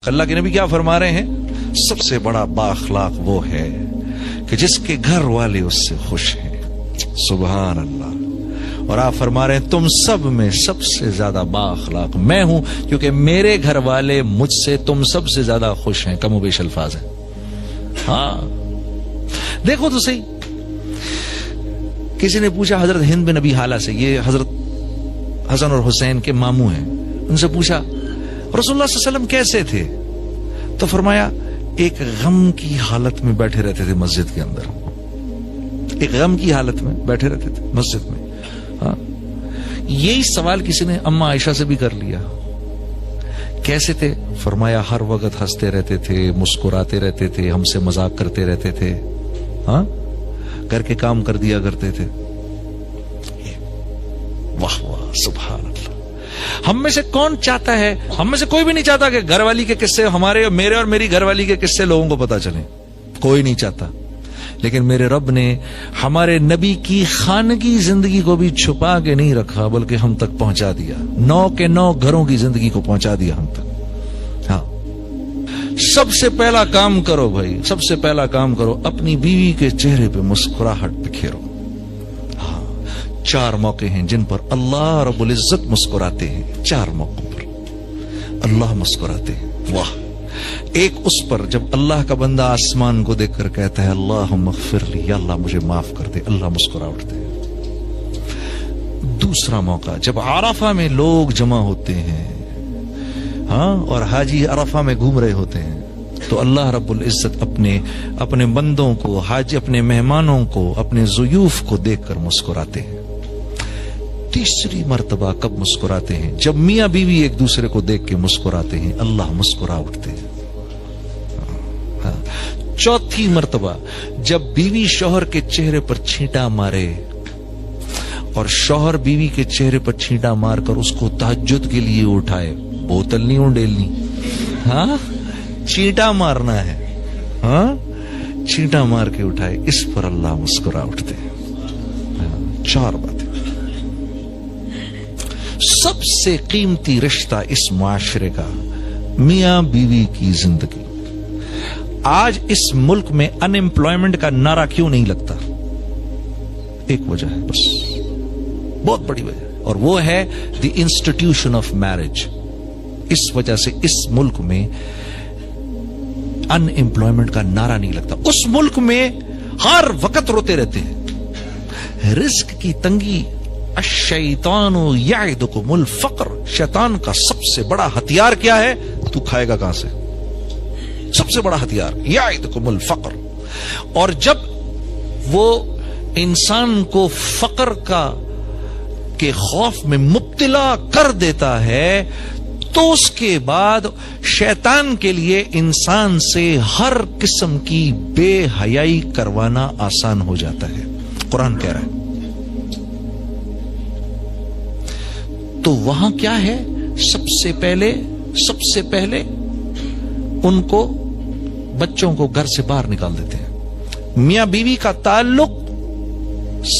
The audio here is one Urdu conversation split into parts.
اللہ کے نبی کیا فرما رہے ہیں؟ سب سے بڑا بااخلاق وہ ہے کہ جس کے گھر والے اس سے خوش ہیں۔ سبحان اللہ۔ اور آپ فرما رہے ہیں تم سب میں سب سے زیادہ بااخلاق میں ہوں، کیونکہ میرے گھر والے مجھ سے تم سب سے زیادہ خوش ہیں۔ کم و بیش الفاظ ہیں۔ ہاں دیکھو تو صحیح، کسی نے پوچھا حضرت ہند بن ابی حالہ سے، یہ حضرت حسن اور حسین کے ماموں ہیں، ان سے پوچھا رسول اللہ صلی اللہ علیہ وسلم کیسے تھے؟ تو فرمایا ایک غم کی حالت میں بیٹھے رہتے تھے مسجد کے اندر، ایک غم کی حالت میں بیٹھے رہتے تھے مسجد میں۔ ہاں یہی سوال کسی نے اماں عائشہ سے بھی کر لیا، کیسے تھے؟ فرمایا ہر وقت ہنستے رہتے تھے، مسکراتے رہتے تھے، ہم سے مذاق کرتے رہتے تھے، ہاں گھر کے کام کر دیا کرتے تھے۔ واہ واہ سبحان اللہ۔ ہم میں سے کون چاہتا ہے، ہم میں سے کوئی بھی نہیں چاہتا کہ گھر والی کے قصے ہمارے، میرے اور میری گھر والی کے قصے لوگوں کو پتا چلیں، کوئی نہیں چاہتا۔ لیکن میرے رب نے ہمارے نبی کی خانگی زندگی کو بھی چھپا کے نہیں رکھا، بلکہ ہم تک پہنچا دیا، 9 کے 9 گھروں کی زندگی کو پہنچا دیا ہم تک۔ ہاں سب سے پہلا کام کرو بھائی، سب سے پہلا کام کرو، اپنی بیوی کے چہرے پہ مسکراہٹ بکھیرو۔ ہاں 4 موقع ہیں جن پر اللہ رب العزت مسکراتے ہیں، 4 موقعوں پر اللہ مسکراتے ہیں۔ واہ، ایک اس پر جب اللہ کا بندہ آسمان کو دیکھ کر کہتا ہے اللہم اغفر لی، یا اللہ مجھے معاف کر دے، اللہ مسکرا اٹھتے ہیں۔ دوسرا موقع جب عرفہ میں لوگ جمع ہوتے ہیں، ہاں اور حاجی عرفہ میں گھوم رہے ہوتے ہیں، تو اللہ رب العزت اپنے بندوں کو، حاجی اپنے مہمانوں کو، اپنے ضیوف کو دیکھ کر مسکراتے ہیں۔ تیسری مرتبہ کب مسکراتے ہیں؟ جب میاں بیوی ایک دوسرے کو دیکھ کے مسکراتے ہیں، اللہ مسکرا اٹھتے ہیں۔ چوتھی مرتبہ جب بیوی شوہر کے چہرے پر چھینٹا مارے اور شوہر بیوی کے چہرے پر چھینٹا مار کر اس کو تہجد کے لیے اٹھائے، بوتل نہیں اونڈیلنی، ہاں چھینٹا مارنا ہے، ہاں چھینٹا مار کے اٹھائے، اس پر اللہ مسکرا اٹھتے ہیں۔ 4 باتیں۔ سب سے قیمتی رشتہ اس معاشرے کا میاں بیوی کی زندگی۔ آج اس ملک میں ان امپلائمنٹ کا نعرہ کیوں نہیں لگتا؟ ایک وجہ ہے بس، بہت بڑی وجہ، اور وہ ہے دی انسٹیٹیوشن آف میرج۔ اس وجہ سے اس ملک میں ان امپلائمنٹ کا نعرہ نہیں لگتا۔ اس ملک میں ہر وقت روتے رہتے ہیں، رزق کی تنگی۔ الشیطان یعدکم الفقر، شیطان کا سب سے بڑا ہتھیار کیا ہے؟ تو کھائے گا کہاں سے؟ سب سے بڑا ہتھیار یعدکم الفقر۔ اور جب وہ انسان کو فقر کے خوف میں مبتلا کر دیتا ہے، تو اس کے بعد شیطان کے لیے انسان سے ہر قسم کی بے حیائی کروانا آسان ہو جاتا ہے۔ قرآن کہہ رہا ہے۔ تو وہاں کیا ہے؟ سب سے پہلے ان کو، بچوں کو گھر سے باہر نکال دیتے ہیں۔ میاں بیوی کا تعلق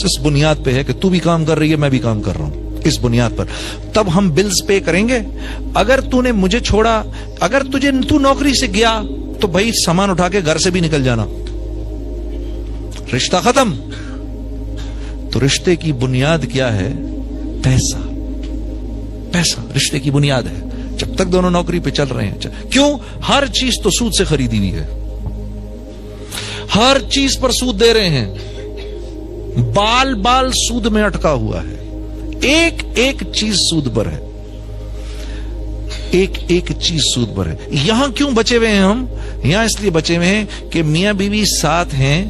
اس بنیاد پہ ہے کہ تو بھی کام کر رہی ہے، میں بھی کام کر رہا ہوں، اس بنیاد پر تب ہم بلز پے کریں گے۔ اگر تو نے مجھے چھوڑا، اگر تو نوکری سے گیا تو بھائی سامان اٹھا کے گھر سے بھی نکل جانا، رشتہ ختم۔ تو رشتے کی بنیاد کیا ہے؟ پیسہ۔ پیسہ رشتے کی بنیاد ہے، جب تک دونوں نوکری پہ چل رہے ہیں۔ کیوں؟ ہر چیز تو سود سے خریدی ہوئی ہے، ہر چیز پر سود دے رہے ہیں، بال سود میں اٹکا ہوا ہے، ایک چیز سود پر ہے، ایک چیز سود پر ہے۔ یہاں کیوں بچے ہوئے ہیں ہم؟ یہاں اس لیے بچے ہوئے ہیں کہ میاں بیوی ساتھ ہیں،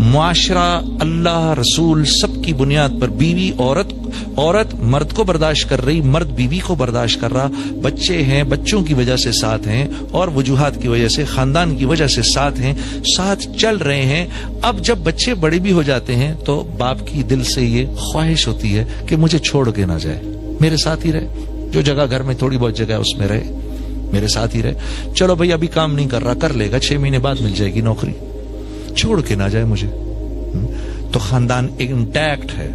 معاشرہ، اللہ، رسول، سب کی بنیاد پر بیوی عورت مرد کو برداشت کر رہی، مرد بیوی کو برداشت کر رہا، بچے ہیں، بچوں کی وجہ سے ساتھ ہیں، اور وجوہات کی وجہ سے، خاندان کی وجہ سے ساتھ ہیں، ساتھ چل رہے ہیں۔ اب جب بچے بڑے بھی ہو جاتے ہیں تو باپ کی دل سے یہ خواہش ہوتی ہے کہ مجھے چھوڑ کے نہ جائے، میرے ساتھ ہی رہے، جو جگہ گھر میں تھوڑی بہت جگہ ہے اس میں رہے، میرے ساتھ ہی رہے۔ چلو بھائی ابھی کام نہیں کر رہا، کر لے گا، 6 مہینے بعد مل جائے گی نوکری، چھوڑ کے نہ جائے مجھے۔ تو خاندان انٹیکٹ ہے۔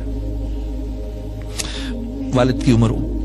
والد کی عمر